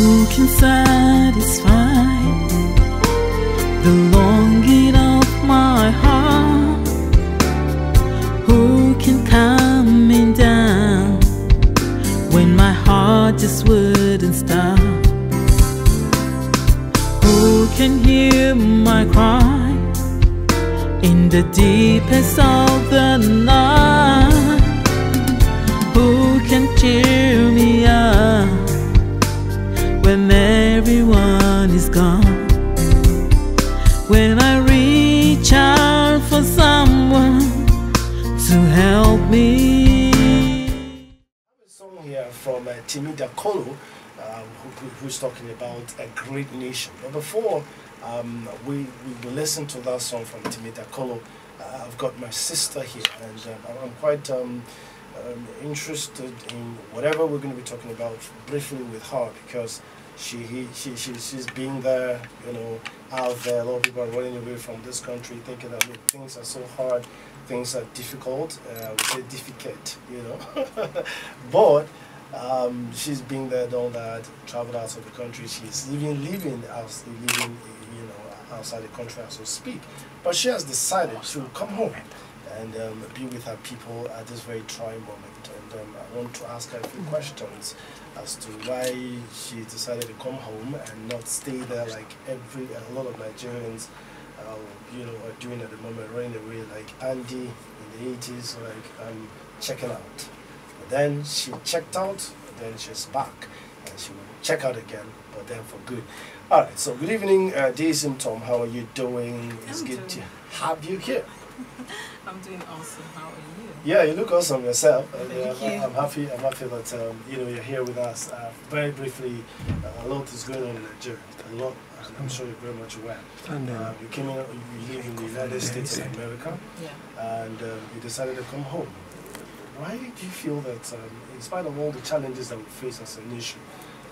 Who can satisfy the longing of my heart? Who can calm me down when my heart just wouldn't stop? Who can hear my cry in the deepest of the night? Who can cheer me up when everyone is gone? When I reach out for someone to help me. A song here from Ipole, who's talking about a great nation. But before we listen to that song from Ipole, I've got my sister here, and I'm quite interested in whatever we're going to be talking about briefly with her, because she's been there, you know, out there. A lot of people are running away from this country, thinking that, look, things are so hard, things are difficult. We say difficult, you know. But she's been there, done that, traveled out of the country. She's living outside the country as we speak. But she has decided to come home and be with her people at this very trying moment. And I want to ask her a few questions as to why she decided to come home and not stay there like a lot of Nigerians you know, are doing at the moment, running away like Andy in the 80s, like checking out. But then she checked out, then she's back, and she will check out again, but then for good. All right, so good evening, Daisy Tom. How are you doing? It's good to have you here. I'm doing awesome. How are you? Yeah, you look awesome yourself. And, Thank you. I'm happy that you know, you're here with us. Very briefly, a lot is going on in Nigeria. A lot, and I'm sure you're very much aware. You came in, you live in the United States of America, and you decided to come home. Why do you feel that, in spite of all the challenges that we face as a nation,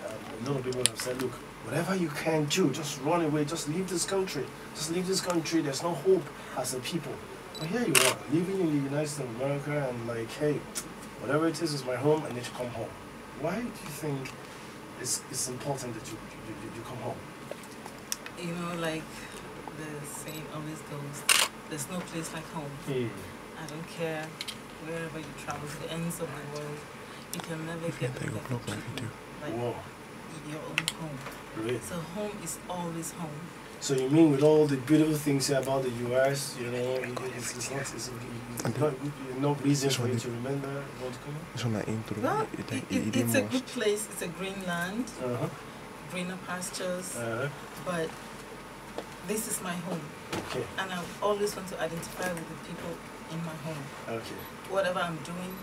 a lot of people have said, look, whatever you can do, just run away, just leave this country. Just leave this country, there's no hope as a people. But here you are, living in the United States of America, and like, hey, whatever it is my home, I need to come home. Why do you think it's important that you come home? You know, like the saying always goes, there's no place like home. I don't care wherever you travel, to the ends of the world, you can never get the perfect treatment like your own home. Really? So home is always home. So you mean with all the beautiful things here about the US, you know, it's no reason for you to remember what to come home? Well, it's a good place, it's a green land, greener pastures, but this is my home. Okay. And I always want to identify with the people in my home. Okay. Whatever I'm doing,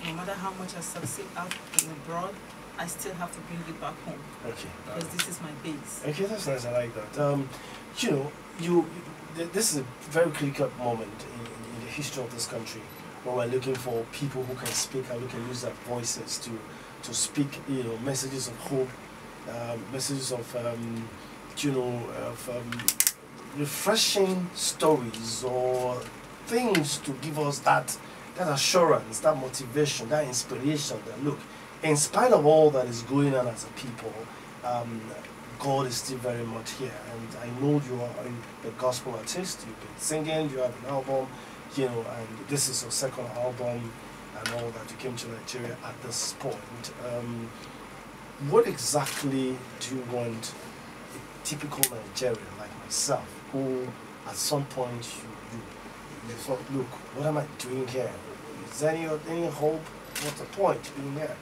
no matter how much I succeed out and abroad, I still have to bring it back home. Okay. Because this is my base. Okay, that's nice. I like that. You know, this is a very critical moment in the history of this country, where we're looking for people who can speak and who can use their voices to speak, you know, messages of hope, messages of refreshing stories or things to give us that assurance, that motivation, that inspiration. That look, in spite of all that is going on as a people, God is still very much here. And I know you are a gospel artist. You've been singing. You have an album, you know, and this is your second album, and all that. You came to Nigeria at this point. What exactly do you want a typical Nigerian like myself, who at some point you thought, look, what am I doing here? Is there any hope? What's the point being here?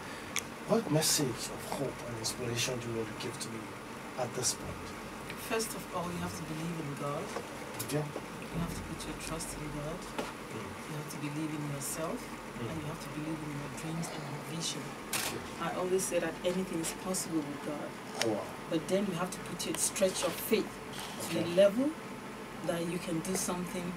What message of hope and inspiration do you want to give to me at this point? First of all, you have to believe in God. Okay. You have to put your trust in God. You have to believe in yourself. And you have to believe in your dreams and your vision. I always say that anything is possible with God. Oh, wow. But then you have to stretch your faith to the level that you can do something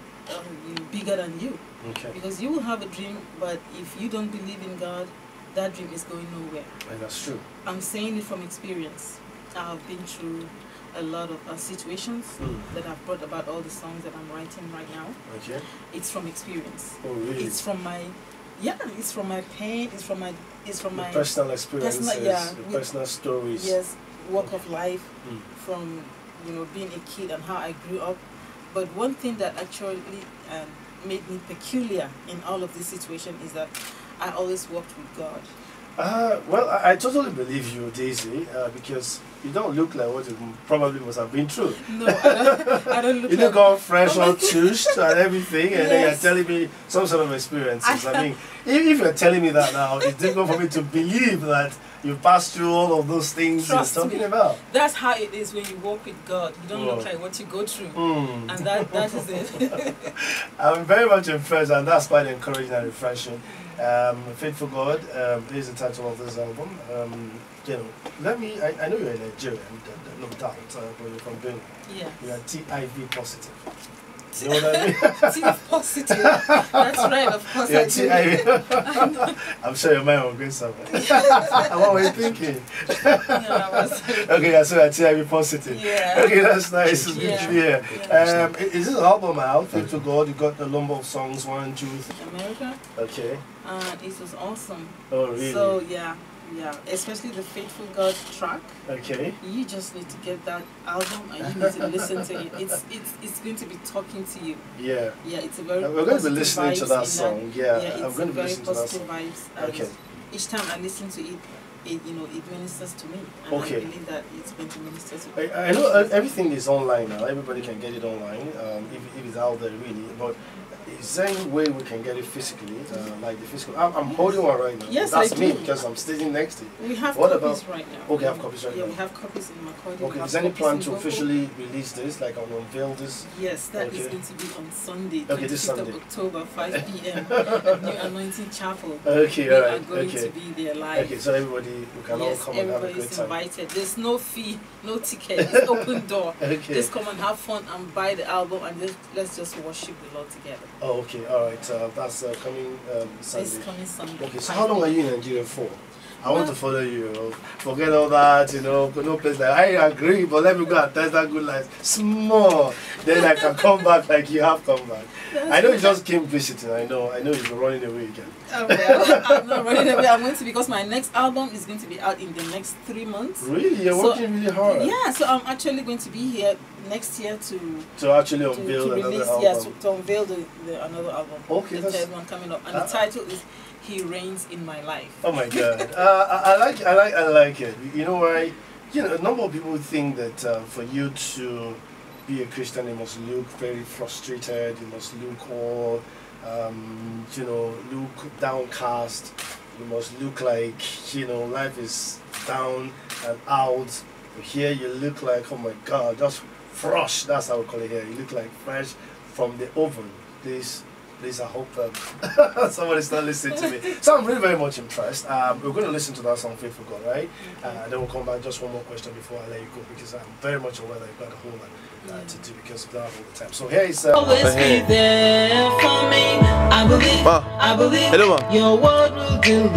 bigger than you. Okay. Because you will have a dream, but if you don't believe in God, that dream is going nowhere. And that's true. I'm saying it from experience. I have been through a lot of situations that have brought about all the songs that I'm writing right now. Okay. It's from experience. Oh, really? It's from my pain. It's from my personal experiences, personal stories. Yes, walk of life, from being a kid and how I grew up. But one thing that actually made me peculiar in all of this situation is that I always walked with God. Well, I totally believe you, Daisy, because you don't look like what you probably must have been through. No, I don't look. You look all fresh, all tushed, and everything, and then you're telling me some sort of experiences. I mean, if you're telling me that now, it's difficult for me to believe that you passed through all of those things you're talking about. That's how it is when you walk with God. You don't look like what you go through, and that is it. I'm very much impressed, and that's quite encouraging and refreshing. Faithful God is the title of this album. I know you're a Nigerian, no doubt, but you're from Benue. Yeah. You're TIV positive. You know what I mean? TIV positive. That's right, of course I do. I'm sure your mind will go somewhere. What were you thinking? Okay, so you're TIV positive. Yeah. Okay, that's nice. It's good to hear. Is this album out? Faithful God, you got a number of songs, 1, 2, 3. America. Okay. It was awesome. Oh, really? So, yeah, especially the Faithful God track. Okay. You just need to get that album and you need to listen to it. It's going to be talking to you. Yeah. Yeah, it's a very we're going to be listening to that song. Yeah, I'm going to be listening to that song. Vibes. Okay. Each time I listen to it, it ministers to me. And okay. I believe that it's going to minister to me. I know everything is online now. Everybody can get it online, if it's out there really. But is there any way we can get it physically, like the physical? I'm holding one right now. Yes, that's I me do. because I'm sitting next to it. We have what copies about, right now. Okay, I have copies right now. Yeah, we have copies in Macaulay. Okay, is there any plan to officially release this, like unveil this? Yes, that is going to be on Sunday, okay, this Sunday. of October, 5 p.m. at New Anointing Chapel. Okay, we alright. are going to be there live. Okay, so everybody, we can all come and have a great time. Invited. There's no fee, no ticket. It's open door. Okay. Just come and have fun and buy the album and let's just worship the Lord together. Oh, okay, alright. That's coming Sunday. It's coming Sunday. Okay, so how long are you in Nigeria for? I want to follow you. Forget all that, no place like I agree, but let me go and test that good life. Small. Then I can come back like you have come back. I know you just came visiting. I know you've been running away again. Oh, well, I'm not running away. I'm going to, because my next album is going to be out in the next 3 months. Really? You're working really hard. Yeah, so I'm actually going to be here next year to actually unveil another album. Yes, to unveil another album. Okay, the third one coming up, and the title is He Reigns in My Life. Oh my God, I like it. You know why? A number of people think that for you to be a Christian, you must look very frustrated. You must look all, look downcast. You must look like life is down and out. But here you look like, oh my God, just fresh. That's how we call it here. You look like fresh from the oven. Please, I hope somebody's not listening to me. So I'm really very much impressed. We're going to listen to that song, Faithful God, right? Then we'll come back. Just one more question before I let you go, because I'm very much aware that you've got a whole lot to do because of that all the time. So here is... always be there for me. I believe your word will deliver.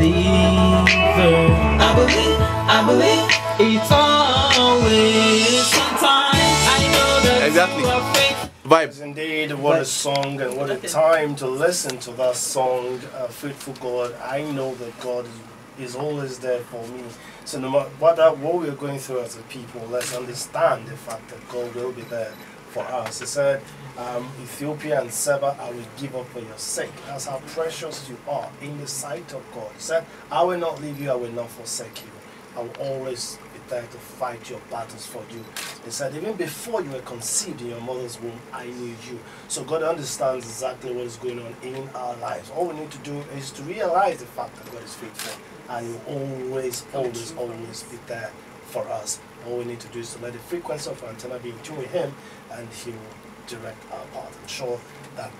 I believe it's always sometimes. I know that exactly. you are faithful. Vibes. Indeed, what a song and what a time to listen to that song, Faithful God. I know that God is always there for me. So no matter what we're going through as a people, let's understand the fact that God will be there for us. He said, Ethiopia and Seba, I will give up for your sake. That's how precious you are in the sight of God. He said, I will not leave you, I will not forsake you. I will always be there to fight your battles for you. He said, even before you were conceived in your mother's womb, I knew you. So God understands exactly what is going on in our lives. All we need to do is to realize the fact that God is faithful and He will always be there for us. All we need to do is to let the frequency of our antenna be in tune with Him, and He will direct our path. I'm sure that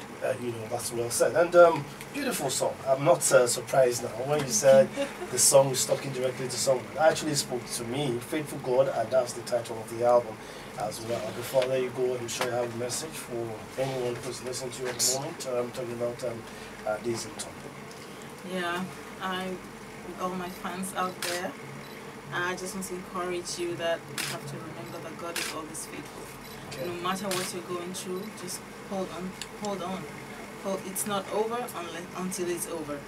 that's well said. And beautiful song. I'm not surprised now when you said the song is talking directly to someone. It actually spoke to me, Faithful God, and that's the title of the album as well. Before I let you go, I'm sure you have a message for anyone who's listening to you at the moment. I'm talking about this topic. Yeah, with all my fans out there, I just want to encourage you that you have to remember that God is always faithful. Okay. No matter what you're going through, just hold on. It's not over until it's over,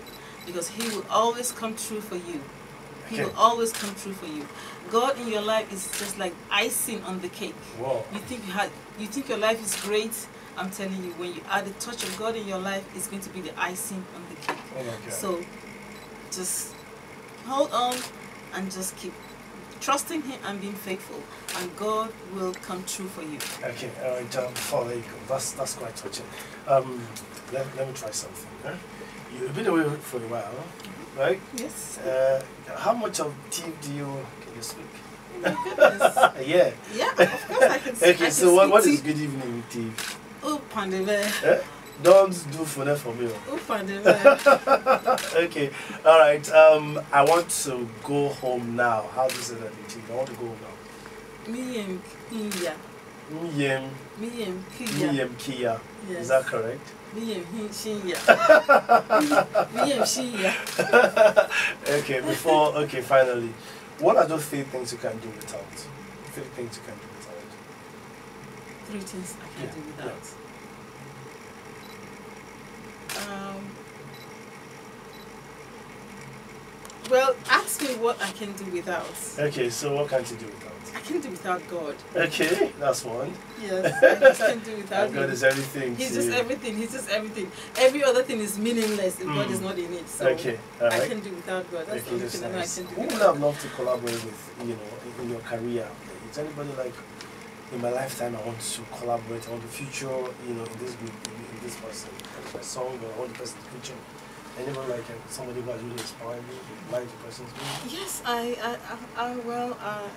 because He will always come true for you. He will always come through for you. God in your life is just like icing on the cake. Wow. You think your life is great. I'm telling you, when you add the touch of God in your life, it's going to be the icing on the cake. Oh my God. So just hold on and just keep trusting Him and being faithful, and God will come true for you. Okay, all right, before I go, that's quite touching. Let me try something. Huh? You've been away for a while, right? Yes. How much of tea can you speak? Oh my goodness. Yeah. Yeah, of course I can. Okay, I so can what speak is good evening tea? Oh, pandemic. Don't do phone for me. Oh, pandemic. Okay, all right. I want to go home now. How do you say that in tea? I want to go home now. Miyem Kia. Miyem Kia. Yes. Is that correct? Miyem Shinya. Miyem Shinya. Okay, finally. What are those 3 things you can do without? 3 things you can do without. 3 things I can do without. Well, ask me what I can do without. Okay, so what can't you do without? I can do without God. Okay, that's one. Yes, I just can't do without And God Him. is everything. He's just everything. He's just everything. Every other thing is meaningless if God is not in it. So okay, all right. I can do without God. That's the only thing that I can do. Who would have loved to collaborate with, in your career? Is anybody like, in my lifetime, I want to collaborate, I want the future, in this group, in this person, my song, or I want the person's future. Anyone like somebody who has really inspired me, like the person's music? Yes,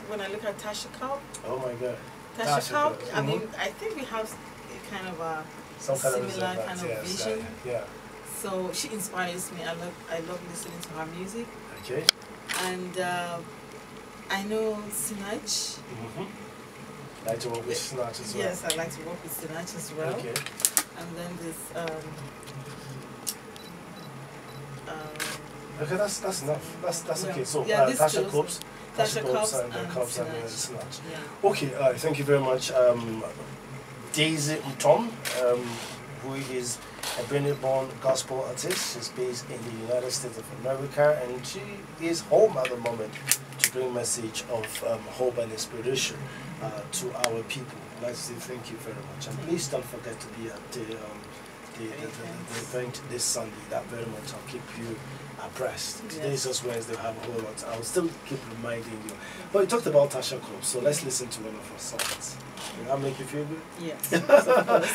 when I look at Tasha Cobb. Oh my God. Tasha Cobb, I mean, I think we have a kind of a similar kind of vision. Yeah. So she inspires me. I love listening to her music. Okay. And I know Sinach. Like to work with Sinach as well? Yes, I like to work with Sinach as well. Okay. And then there's okay, that's enough. That's okay. So Tasha Cobbs, and Sinach. Yeah. Okay, thank you very much. Daisy Mtom, who is a Benue-born gospel artist. She's based in the United States of America, and she is home at the moment to bring message of hope and inspiration to our people. I'd like to say thank you very much, and please don't forget to be at the event this Sunday. That very much I'll keep you abreast. Today is just Wednesday, have a whole lot. I'll still keep reminding you. But you talked about Tasha Cobbs, so let's listen to one of her songs. Will that make you feel good? Yes.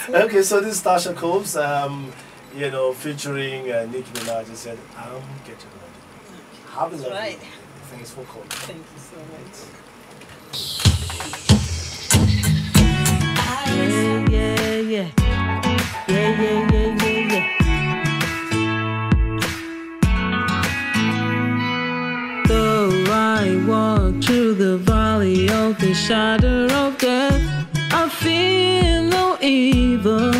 Okay, so this is Tasha Cobbs, featuring Nicki Minaj. Said, I'm getting ready. Have a lovely day. Thanks for calling. Thank you so much. Yeah. Though I walk through the valley of the shadow of death, I fear no evil,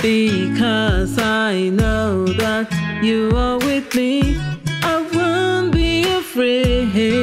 because I know that you are with me. I won't be afraid.